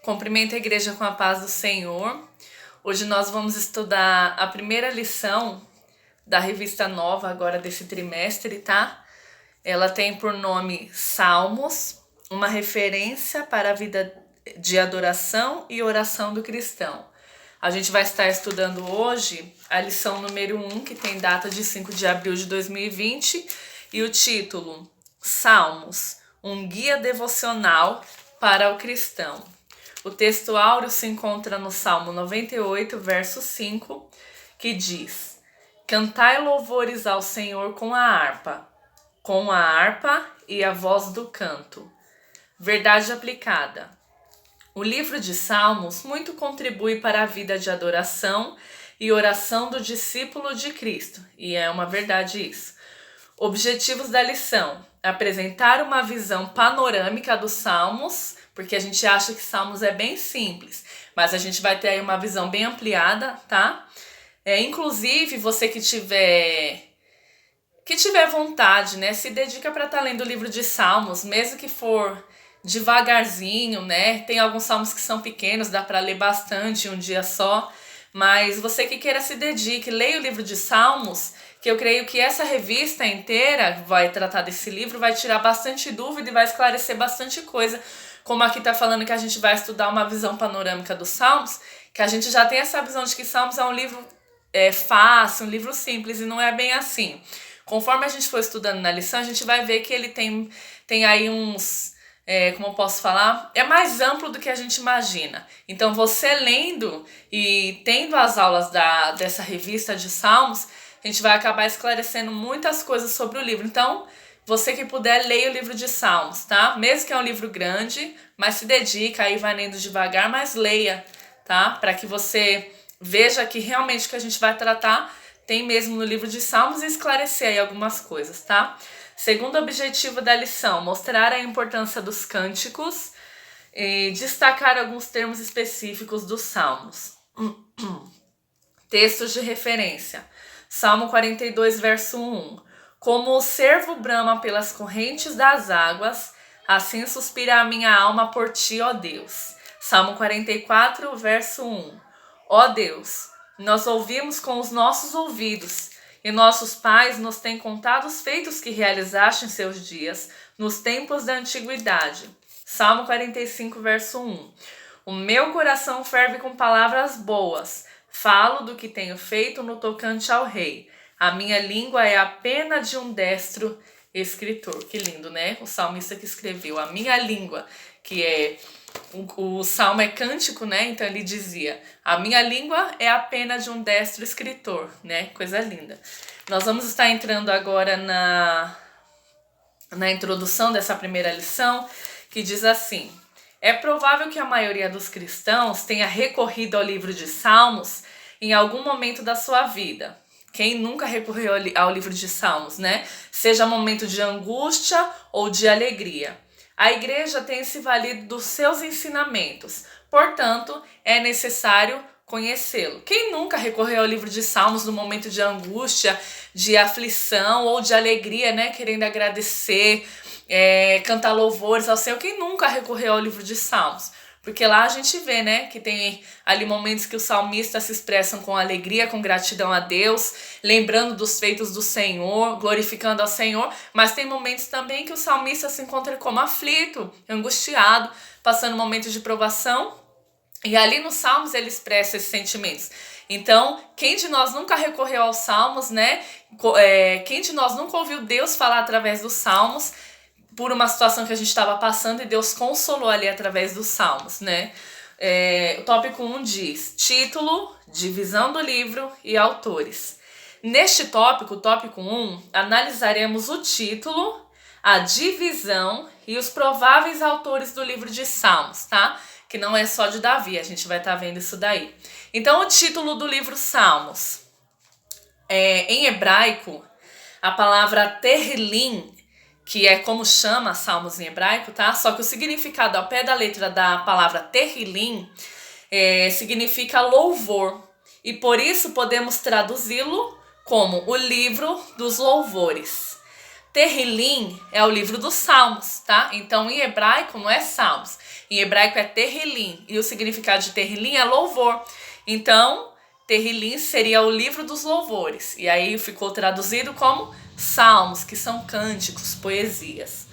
Cumprimento a igreja com a paz do Senhor. Hoje nós vamos estudar a primeira lição da revista nova agora desse trimestre, tá? Ela tem por nome Salmos, uma referência para a vida de adoração e oração do cristão. A gente vai estar estudando hoje a lição número 1, que tem data de 5 de abril de 2020, e o título Salmos, um guia devocional para o cristão. O texto áureo se encontra no Salmo 98, verso 5, que diz: Cantai louvores ao Senhor com a harpa e a voz do canto. Verdade aplicada. O livro de Salmos muito contribui para a vida de adoração e oração do discípulo de Cristo, e é uma verdade isso. Objetivos da lição: apresentar uma visão panorâmica dos Salmos, porque a gente acha que Salmos é bem simples, mas a gente vai ter aí uma visão bem ampliada, tá? Inclusive, você que tiver vontade, né, se dedica para estar lendo o livro de Salmos, mesmo que for devagarzinho, né? Tem alguns salmos que são pequenos, dá para ler bastante em um dia só, mas você que queira se dedique, leia o livro de Salmos, que eu creio que essa revista inteira vai tratar desse livro, vai tirar bastante dúvida e vai esclarecer bastante coisa, como aqui tá falando que a gente vai estudar uma visão panorâmica dos Salmos, que a gente já tem essa visão de que Salmos é um livro fácil, um livro simples, e não é bem assim. Conforme a gente for estudando na lição, a gente vai ver que ele tem aí uns... como eu posso falar? É mais amplo do que a gente imagina. Então, você lendo e tendo as aulas dessa revista de Salmos, a gente vai acabar esclarecendo muitas coisas sobre o livro. Então, você que puder, leia o livro de Salmos, tá? Mesmo que é um livro grande, mas se dedica, aí vai lendo devagar, mas leia, tá? Para que você veja que realmente o que a gente vai tratar tem mesmo no livro de Salmos e esclarecer aí algumas coisas, tá? Segundo objetivo da lição, mostrar a importância dos cânticos e destacar alguns termos específicos dos Salmos. Textos de referência. Salmo 42, verso 1. Como o cervo brama pelas correntes das águas, assim suspira a minha alma por ti, ó Deus. Salmo 44, verso 1. Ó Deus, nós ouvimos com os nossos ouvidos, e nossos pais nos têm contado os feitos que realizaste em seus dias, nos tempos da antiguidade. Salmo 45, verso 1. O meu coração ferve com palavras boas, falo do que tenho feito no tocante ao rei. A minha língua é a pena de um destro escritor. Que lindo, né? O salmista que escreveu. A minha língua, que é... O salmo é cântico, né? Então ele dizia: a minha língua é a pena de um destro escritor, né? Coisa linda. Nós vamos estar entrando agora na introdução dessa primeira lição, que diz assim: é provável que a maioria dos cristãos tenha recorrido ao livro de Salmos em algum momento da sua vida. Quem nunca recorreu ao livro de Salmos, né? Seja momento de angústia ou de alegria. A igreja tem se valido dos seus ensinamentos, portanto, é necessário conhecê-lo. Quem nunca recorreu ao livro de Salmos no momento de angústia, de aflição ou de alegria, né? Querendo agradecer, cantar louvores ao Senhor. Quem nunca recorreu ao livro de Salmos? Porque lá a gente vê, né, que tem ali momentos que os salmistas se expressam com alegria, com gratidão a Deus, lembrando dos feitos do Senhor, glorificando ao Senhor, mas tem momentos também que o salmista se encontra como aflito, angustiado, passando momentos de provação, e ali nos Salmos ele expressa esses sentimentos. Então, quem de nós nunca recorreu aos Salmos, né? Quem de nós nunca ouviu Deus falar através dos Salmos, por uma situação que a gente estava passando, e Deus consolou ali através dos Salmos, né? O tópico 1 diz: título, divisão do livro e autores. Neste tópico, o tópico 1, analisaremos o título, a divisão e os prováveis autores do livro de Salmos, tá? Que não é só de Davi, a gente vai estar vendo isso daí. Então, o título do livro Salmos. Em hebraico, a palavra Tehillim, que é como chama Salmos em hebraico, tá? Só que o significado ao pé da letra da palavra Tehillim significa louvor. E por isso podemos traduzi-lo como o livro dos louvores. Tehillim é o livro dos Salmos, tá? Então, em hebraico não é Salmos. em hebraico é Terrilim, e o significado de Terrilim é louvor. Então, Terrilim seria o livro dos louvores, e aí ficou traduzido como salmos, que são cânticos, poesias.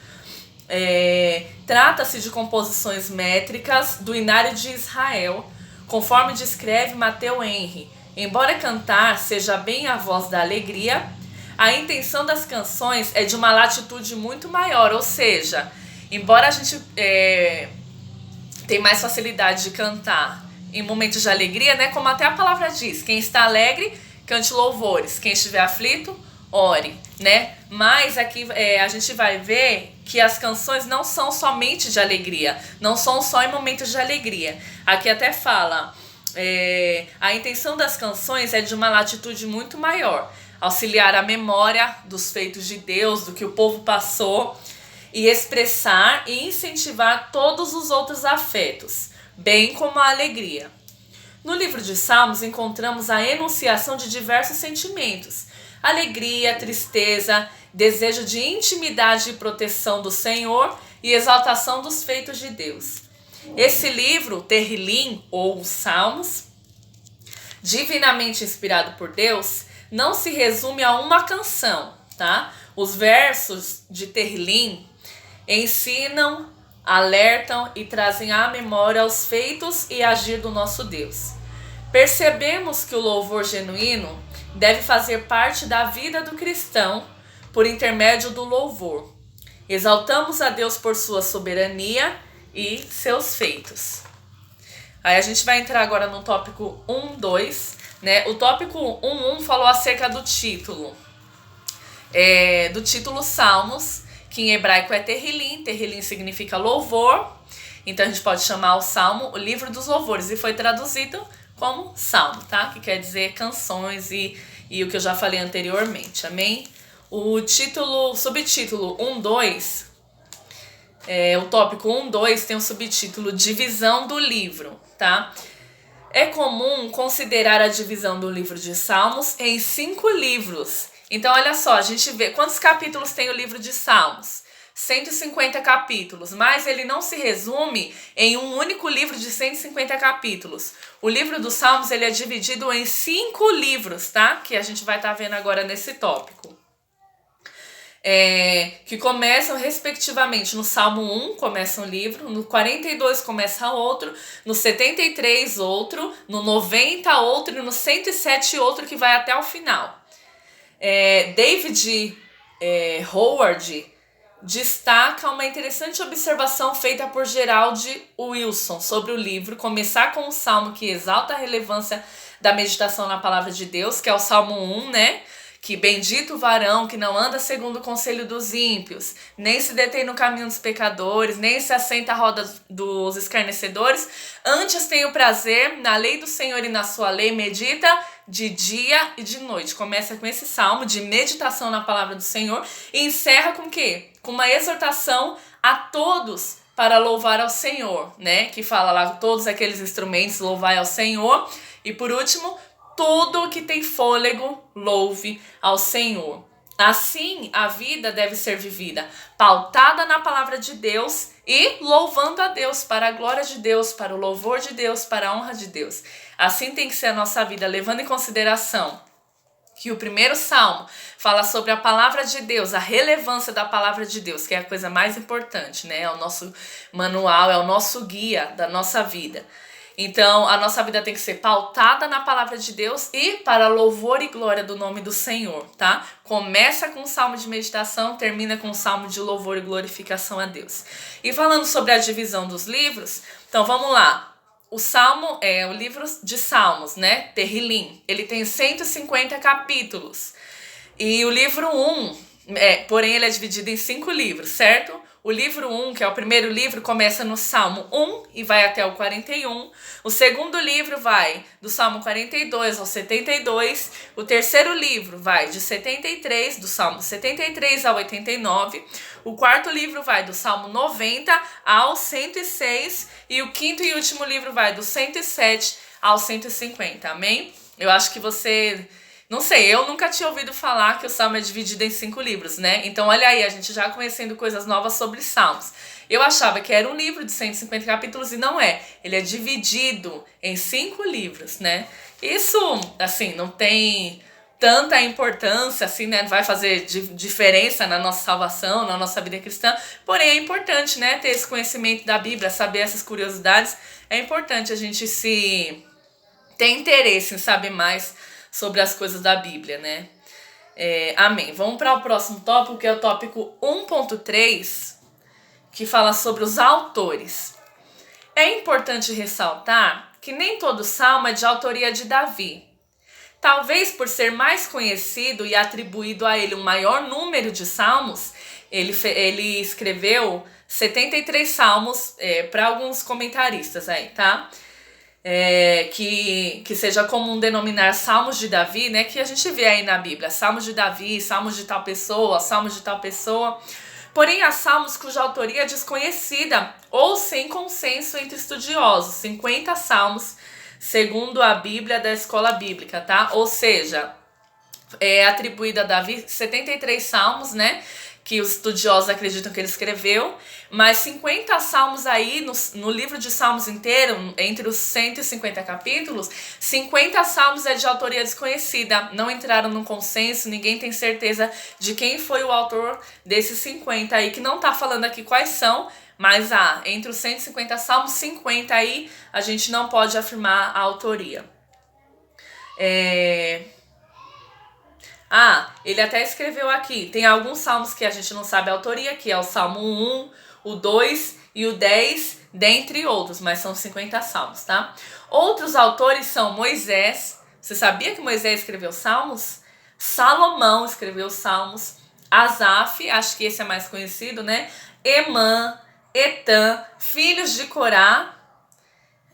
Trata-se de composições métricas do Inário de Israel, conforme descreve Matthew Henry. Embora cantar seja bem a voz da alegria, a intenção das canções é de uma latitude muito maior, ou seja, embora a gente tenha mais facilidade de cantar em momentos de alegria, né, como até a palavra diz, quem está alegre, cante louvores, quem estiver aflito, ore, né? Mas aqui a gente vai ver que as canções não são somente de alegria, não são só em momentos de alegria. Aqui até fala, a intenção das canções é de uma latitude muito maior, auxiliar a memória dos feitos de Deus, do que o povo passou, e expressar e incentivar todos os outros afetos, bem como a alegria. No livro de Salmos encontramos a enunciação de diversos sentimentos: alegria, tristeza, desejo de intimidade e proteção do Senhor e exaltação dos feitos de Deus. Esse livro, Terrilim, ou Salmos, divinamente inspirado por Deus, não se resume a uma canção, tá? Os versos de Terrilim ensinam, alertam e trazem à memória os feitos e agir do nosso Deus. Percebemos que o louvor genuíno deve fazer parte da vida do cristão por intermédio do louvor. Exaltamos a Deus por sua soberania e seus feitos. Aí a gente vai entrar agora no tópico 1.2, né? O tópico 1.1 falou acerca do título. Do título Salmos, que em hebraico é Terrilim. Terrilim significa louvor. Então a gente pode chamar o Salmo o livro dos louvores. E foi traduzido como Salmo, tá? Que quer dizer canções e o que eu já falei anteriormente. Amém? O subtítulo 1.2, o tópico 1.2 tem o subtítulo Divisão do livro, tá? É comum considerar a divisão do livro de Salmos em 5 livros. Então, olha só, a gente vê quantos capítulos tem o livro de Salmos. 150 capítulos, mas ele não se resume em um único livro de 150 capítulos. O livro dos Salmos ele é dividido em 5 livros, tá? Que a gente vai estar vendo agora nesse tópico. Que começam respectivamente no Salmo 1 começa um livro, no 42 começa outro, no 73 outro, no 90 outro e no 107 outro que vai até o final. David Howard destaca uma interessante observação feita por Gerald Wilson sobre o livro começar com um salmo que exalta a relevância da meditação na palavra de Deus, que é o Salmo 1, né? Que bendito o varão que não anda segundo o conselho dos ímpios, nem se detém no caminho dos pecadores, nem se assenta à roda dos escarnecedores, antes tem o prazer na lei do Senhor e na sua lei medita de dia e de noite. Começa com esse salmo de meditação na palavra do Senhor e encerra com o quê? Com uma exortação a todos para louvar ao Senhor, né? Que fala lá todos aqueles instrumentos, louvai ao Senhor. E por último, tudo que tem fôlego, louve ao Senhor. Assim, a vida deve ser vivida, pautada na palavra de Deus e louvando a Deus, para a glória de Deus, para o louvor de Deus, para a honra de Deus. Assim tem que ser a nossa vida, levando em consideração que o primeiro salmo fala sobre a palavra de Deus, a relevância da palavra de Deus, que é a coisa mais importante, né? É o nosso manual, é o nosso guia da nossa vida. Então, a nossa vida tem que ser pautada na palavra de Deus e para louvor e glória do nome do Senhor, tá? Começa com um salmo de meditação, termina com um salmo de louvor e glorificação a Deus. E falando sobre a divisão dos livros, então vamos lá. O Salmo é o livro de Salmos, né? Terrilim. Ele tem 150 capítulos. E o livro 1, porém ele é dividido em 5 livros, certo? O livro 1, que é o primeiro livro, começa no Salmo 1 e vai até o 41. O segundo livro vai do Salmo 42 ao 72. O terceiro livro vai de 73, do Salmo 73 ao 89. O quarto livro vai do Salmo 90 ao 106. E o quinto e último livro vai do 107 ao 150. Amém? Eu acho que você Não sei, eu nunca tinha ouvido falar que o Salmo é dividido em 5 livros, né? Então olha aí, a gente já conhecendo coisas novas sobre Salmos. Eu achava que era um livro de 150 capítulos e não é. Ele é dividido em 5 livros, né? Isso, assim, não tem tanta importância, assim, né? Não vai fazer diferença na nossa salvação, na nossa vida cristã. Porém, é importante, né? Ter esse conhecimento da Bíblia, saber essas curiosidades. É importante a gente ter interesse em saber mais sobre as coisas da Bíblia, né? Amém. Vamos para o próximo tópico, que é o tópico 1.3, que fala sobre os autores. É importante ressaltar que nem todo salmo é de autoria de Davi. Talvez por ser mais conhecido e atribuído a ele um maior número de salmos, ele escreveu 73 salmos para alguns comentaristas aí, tá? Que seja comum denominar salmos de Davi, né? Que a gente vê aí na Bíblia, salmos de Davi, salmos de tal pessoa, salmos de tal pessoa. Porém, há salmos cuja autoria é desconhecida ou sem consenso entre estudiosos, 50 salmos, segundo a Bíblia da Escola Bíblica, tá? Ou seja, é atribuído a Davi 73 salmos, né? Que os estudiosos acreditam que ele escreveu, mas 50 salmos aí, no livro de salmos inteiro, entre os 150 capítulos, 50 salmos é de autoria desconhecida, não entraram no consenso, ninguém tem certeza de quem foi o autor desses 50 aí, que não tá falando aqui quais são, mas entre os 150 salmos, 50 aí, a gente não pode afirmar a autoria. Ele até escreveu aqui, tem alguns salmos que a gente não sabe a autoria, que é o Salmo 1, o 2 e o 10, dentre outros, mas são 50 salmos, tá? Outros autores são Moisés. Você sabia que Moisés escreveu salmos? Salomão escreveu salmos. Asaf, acho que esse é mais conhecido, né? Emã, Etã, filhos de Corá.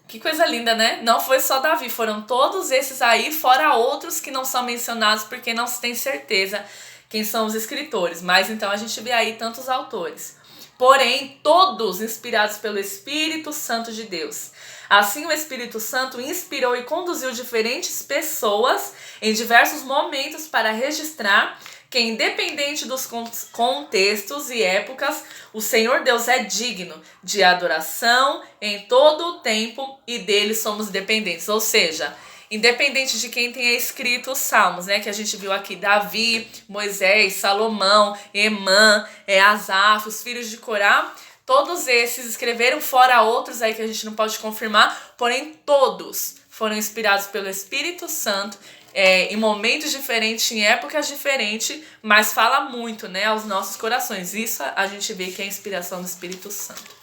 Que coisa linda, né? Não foi só Davi, foram todos esses aí, fora outros que não são mencionados porque não se tem certeza quem são os escritores. Mas então a gente vê aí tantos autores. Porém, todos inspirados pelo Espírito Santo de Deus. Assim, o Espírito Santo inspirou e conduziu diferentes pessoas em diversos momentos para registrar que, independente dos contextos e épocas, o Senhor Deus é digno de adoração em todo o tempo e dele somos dependentes. Ou seja, independente de quem tenha escrito os salmos, né? Que a gente viu aqui, Davi, Moisés, Salomão, Emã, Asaf, os filhos de Corá, todos esses escreveram, fora outros aí que a gente não pode confirmar, porém todos foram inspirados pelo Espírito Santo, em momentos diferentes, em épocas diferentes, mas fala muito, né, aos nossos corações. Isso a gente vê que é a inspiração do Espírito Santo.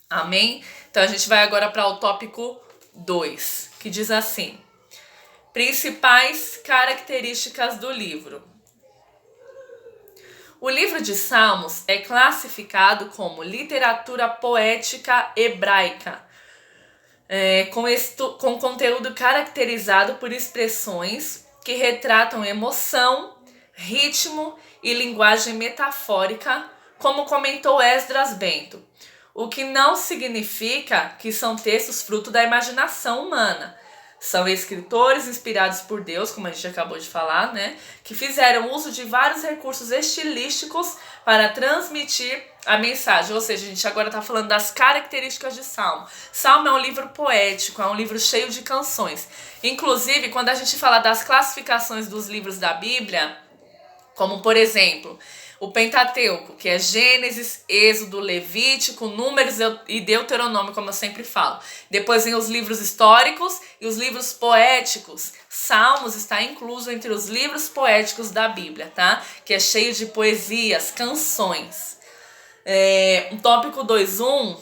Amém? Então a gente vai agora para o tópico 2, que diz assim: principais características do livro. O livro de Salmos é classificado como literatura poética hebraica, com conteúdo caracterizado por expressões que retratam emoção, ritmo e linguagem metafórica, como comentou Esdras Bento, o que não significa que são textos fruto da imaginação humana. São escritores inspirados por Deus, como a gente acabou de falar, né? Que fizeram uso de vários recursos estilísticos para transmitir a mensagem. Ou seja, a gente agora está falando das características de Salmo. Salmo é um livro poético, é um livro cheio de canções. Inclusive, quando a gente fala das classificações dos livros da Bíblia, como por exemplo, o Pentateuco, que é Gênesis, Êxodo, Levítico, Números e Deuteronômio, como eu sempre falo. Depois vem os livros históricos e os livros poéticos. Salmos está incluso entre os livros poéticos da Bíblia, tá? Que é cheio de poesias, canções. O tópico 2.1.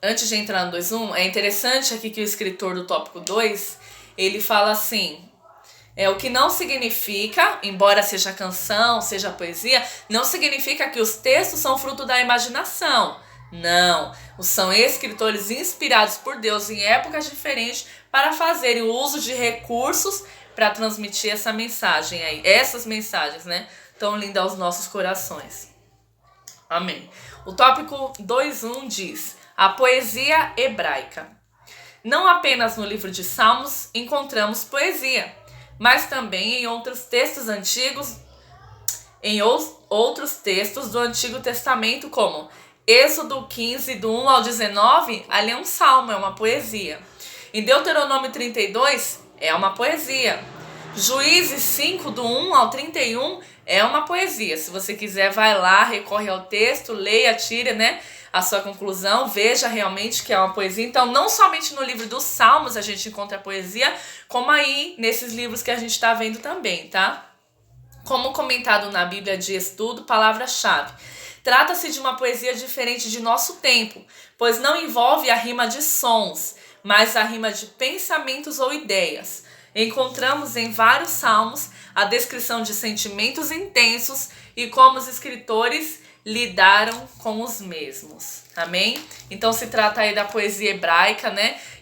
Antes de entrar no 2.1, é interessante aqui que o escritor do tópico 2, ele fala assim: o que não significa, embora seja canção, seja poesia, não significa que os textos são fruto da imaginação. Não, são escritores inspirados por Deus em épocas diferentes para fazerem o uso de recursos para transmitir essa mensagem aí, essas mensagens, né, tão lindas aos nossos corações. Amém. O tópico 2.1 diz: a poesia hebraica. Não apenas no livro de Salmos encontramos poesia, mas também em outros textos antigos, outros textos do Antigo Testamento, como Êxodo 15, do 1 ao 19, ali é um salmo, é uma poesia. Em Deuteronômio 32, é uma poesia. Juízes 5, do 1 ao 31, é uma poesia. Se você quiser, vai lá, recorre ao texto, leia, tire, a sua conclusão, veja realmente que é uma poesia. Então, não somente no livro dos Salmos a gente encontra poesia, como aí nesses livros que a gente está vendo também, tá? Como comentado na Bíblia de Estudo, palavra-chave. Trata-se de uma poesia diferente de nosso tempo, pois não envolve a rima de sons, mas a rima de pensamentos ou ideias. Encontramos em vários salmos a descrição de sentimentos intensos e como os escritores lidaram com os mesmos. Amém? Então se trata aí da poesia hebraica,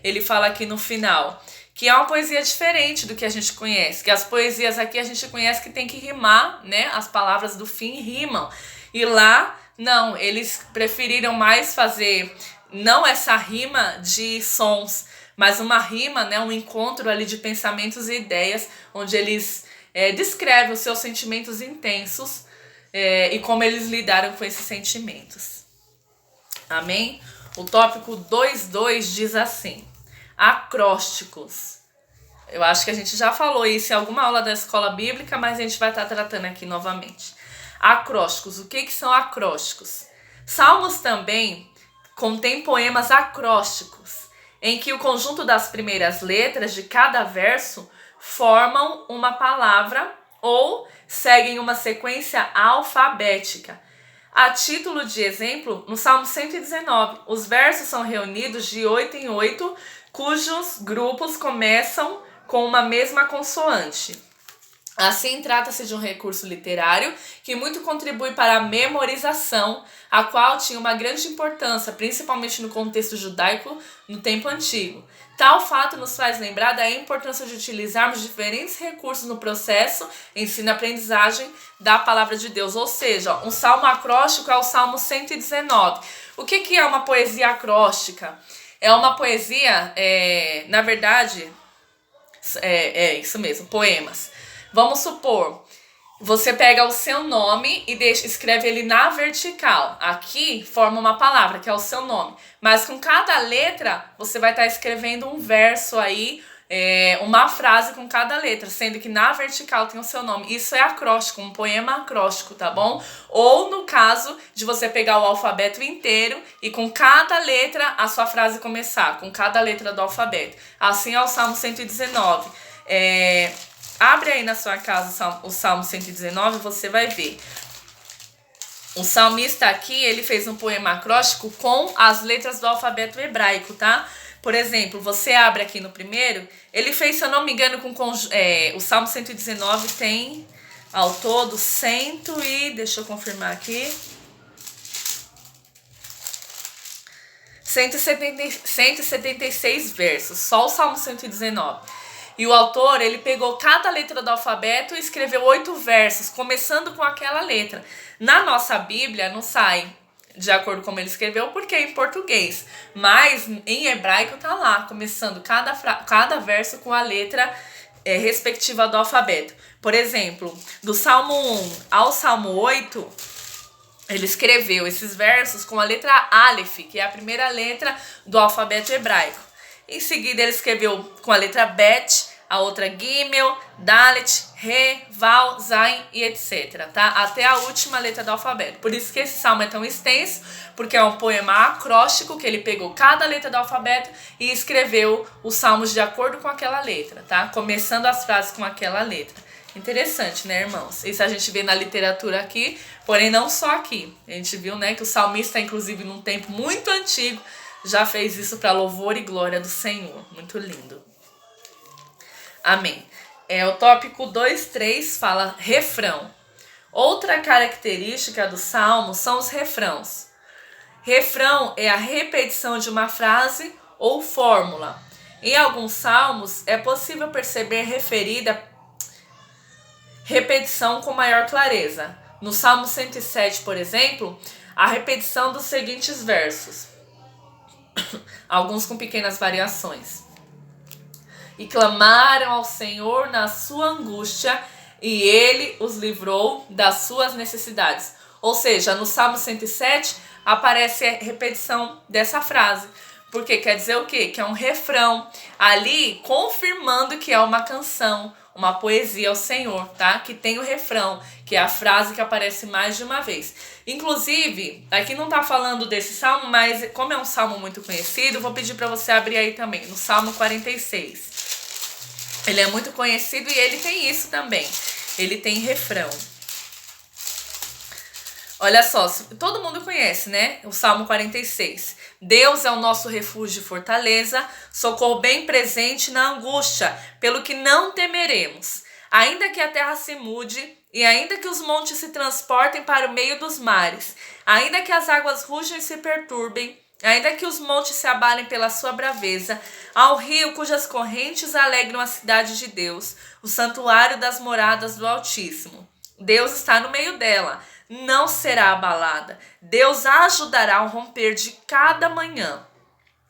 Ele fala aqui no final que é uma poesia diferente do que a gente conhece, que as poesias aqui a gente conhece que tem que rimar, As palavras do fim rimam. E lá, não, eles preferiram mais fazer, não essa rima de sons, mas uma rima, um encontro ali de pensamentos e ideias, onde eles descrevem os seus sentimentos intensos e como eles lidaram com esses sentimentos. Amém? O tópico 2.2 diz assim: acrósticos. Eu acho que a gente já falou isso em alguma aula da escola bíblica, mas a gente vai estar tratando aqui novamente. Acrósticos. O que são acrósticos? Salmos também contém poemas acrósticos, em que o conjunto das primeiras letras de cada verso formam uma palavra ou seguem uma sequência alfabética. A título de exemplo, no Salmo 119, os versos são reunidos de 8 em 8, cujos grupos começam com uma mesma consoante. Assim, trata-se de um recurso literário que muito contribui para a memorização, a qual tinha uma grande importância, principalmente no contexto judaico no tempo antigo. Tal fato nos faz lembrar da importância de utilizarmos diferentes recursos no processo ensino-aprendizagem da palavra de Deus. Ou seja, um salmo acróstico é o Salmo 119. O que é uma poesia acróstica? É uma poesia, na verdade, isso mesmo, poemas. Vamos supor, você pega o seu nome e escreve ele na vertical. Aqui forma uma palavra, que é o seu nome. Mas com cada letra, você vai estar escrevendo um verso aí, uma frase com cada letra, sendo que na vertical tem o seu nome. Isso é acróstico, um poema acróstico, tá bom? Ou no caso de você pegar o alfabeto inteiro e com cada letra a sua frase começar, com cada letra do alfabeto. Assim é o Salmo 119. Abre aí na sua casa o Salmo 119, você vai ver. O salmista aqui, ele fez um poema acróstico com as letras do alfabeto hebraico, tá? Por exemplo, você abre aqui no primeiro, ele fez, se eu não me engano, o Salmo 119 tem ao todo deixa eu confirmar aqui, 176 versos, só o Salmo 119. E o autor, ele pegou cada letra do alfabeto e escreveu 8 versos, começando com aquela letra. Na nossa Bíblia, não sai de acordo com como ele escreveu, porque é em português. Mas em hebraico tá lá, começando cada verso com a letra respectiva do alfabeto. Por exemplo, do Salmo 1 ao Salmo 8, ele escreveu esses versos com a letra Aleph, que é a primeira letra do alfabeto hebraico. Em seguida, ele escreveu com a letra Bet, a outra Gimel, Dalet, Re, Val, Zain e etc, tá? Até a última letra do alfabeto. Por isso que esse salmo é tão extenso, porque é um poema acróstico, que ele pegou cada letra do alfabeto e escreveu os salmos de acordo com aquela letra, tá? Começando as frases com aquela letra. Interessante, né, irmãos? Isso a gente vê na literatura aqui, porém não só aqui. A gente viu, que o salmista, inclusive, num tempo muito antigo, já fez isso para louvor e glória do Senhor. Muito lindo. Amém. O tópico 2.3 fala refrão. Outra característica do salmo são os refrãos. Refrão é a repetição de uma frase ou fórmula. Em alguns salmos é possível perceber referida repetição com maior clareza. No Salmo 107, por exemplo, a repetição dos seguintes versos: alguns com pequenas variações. E clamaram ao Senhor na sua angústia, e Ele os livrou das suas necessidades. Ou seja, no Salmo 107 aparece a repetição dessa frase. Porque quer dizer o quê? Que é um refrão ali confirmando que é uma canção, uma poesia ao Senhor, tá? Que tem o refrão, que é a frase que aparece mais de uma vez. Inclusive, aqui não tá falando desse salmo, mas como é um salmo muito conhecido, vou pedir para você abrir aí também, no Salmo 46. Ele é muito conhecido e ele tem isso também. Ele tem refrão. Olha só, todo mundo conhece, né? O Salmo 46. Deus é o nosso refúgio e fortaleza, socorro bem presente na angústia, pelo que não temeremos. Ainda que a terra se mude, e ainda que os montes se transportem para o meio dos mares, ainda que as águas rujam e se perturbem, ainda que os montes se abalem pela sua braveza, ao rio cujas correntes alegram a cidade de Deus, o santuário das moradas do Altíssimo. Deus está no meio dela, não será abalada. Deus a ajudará ao romper de cada manhã.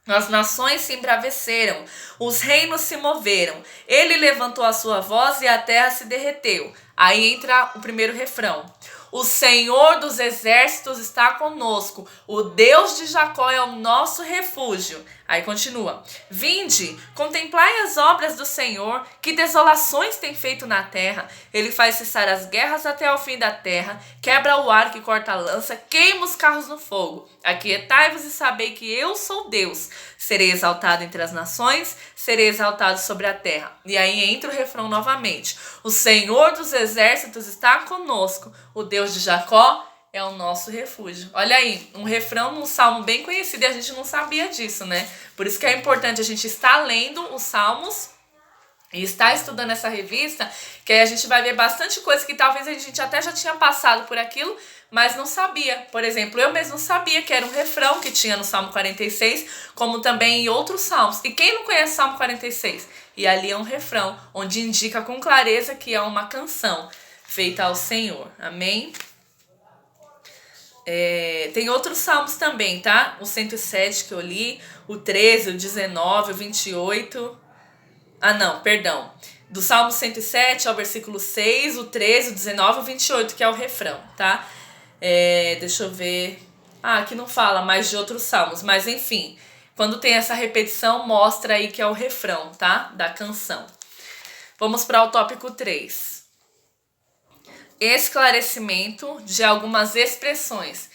As nações se embraveceram, os reinos se moveram. Ele levantou a sua voz e a terra se derreteu. Aí entra o primeiro refrão. O Senhor dos exércitos está conosco. O Deus de Jacó é o nosso refúgio. Aí continua. Vinde, contemplai as obras do Senhor, que desolações tem feito na terra. Ele faz cessar as guerras até o fim da terra, quebra o arco e corta a lança, queima os carros no fogo. Aquietai-vos e sabei que eu sou Deus. Serei exaltado entre as nações, serei exaltado sobre a terra. E aí entra o refrão novamente. O Senhor dos exércitos está conosco. O Deus de Jacó é o nosso refúgio. Olha aí, um refrão num salmo bem conhecido e a gente não sabia disso, né? Por isso que é importante a gente estar lendo os salmos e estar estudando essa revista, que aí a gente vai ver bastante coisa que talvez a gente até já tinha passado por aquilo, mas não sabia. Por exemplo, eu mesmo sabia que era um refrão que tinha no Salmo 46, como também em outros salmos. E quem não conhece o Salmo 46? E ali é um refrão, onde indica com clareza que é uma canção feita ao Senhor. Amém? Tem outros salmos também, tá? O 107 que eu li, o 13, o 19, o 28. Ah, não, perdão. Do Salmo 107 ao versículo 6, o 13, o 19 e o 28, que é o refrão, tá? Deixa eu ver. Aqui não fala mais de outros salmos, mas enfim. Quando tem essa repetição, mostra aí que é o refrão, tá? Da canção. Vamos para o tópico 3. Esclarecimento de algumas expressões.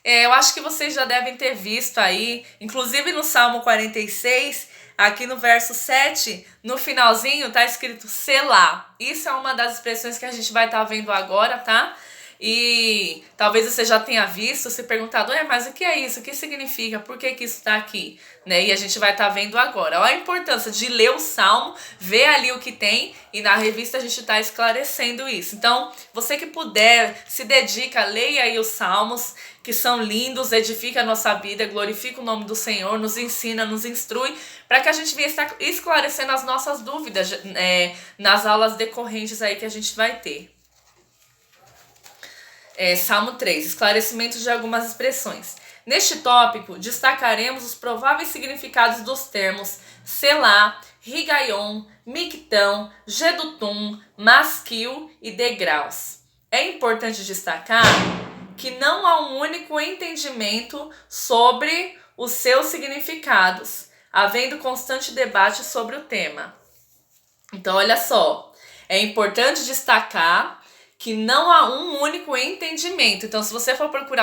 Eu acho que vocês já devem ter visto aí, inclusive no Salmo 46, aqui no verso 7, no finalzinho tá escrito Selá. Isso é uma das expressões que a gente vai estar vendo agora, tá? E talvez você já tenha visto, se perguntado, mas o que é isso? O que significa? Por que isso está aqui? Né? E a gente vai estar vendo agora. Olha a importância de ler o Salmo, ver ali o que tem e na revista a gente está esclarecendo isso. Então, você que puder, se dedica, leia aí os Salmos, que são lindos, edifica a nossa vida, glorifica o nome do Senhor, nos ensina, nos instrui, para que a gente venha estar esclarecendo as nossas dúvidas nas aulas decorrentes aí que a gente vai ter. Salmo 3, esclarecimento de algumas expressões. Neste tópico, destacaremos os prováveis significados dos termos Selá, Rigaion, Mictão, Gedutum, Masquil e degraus. É importante destacar que não há um único entendimento sobre os seus significados, havendo constante debate sobre o tema. Então, olha só, é importante destacar que não há um único entendimento. Então, se você for procurar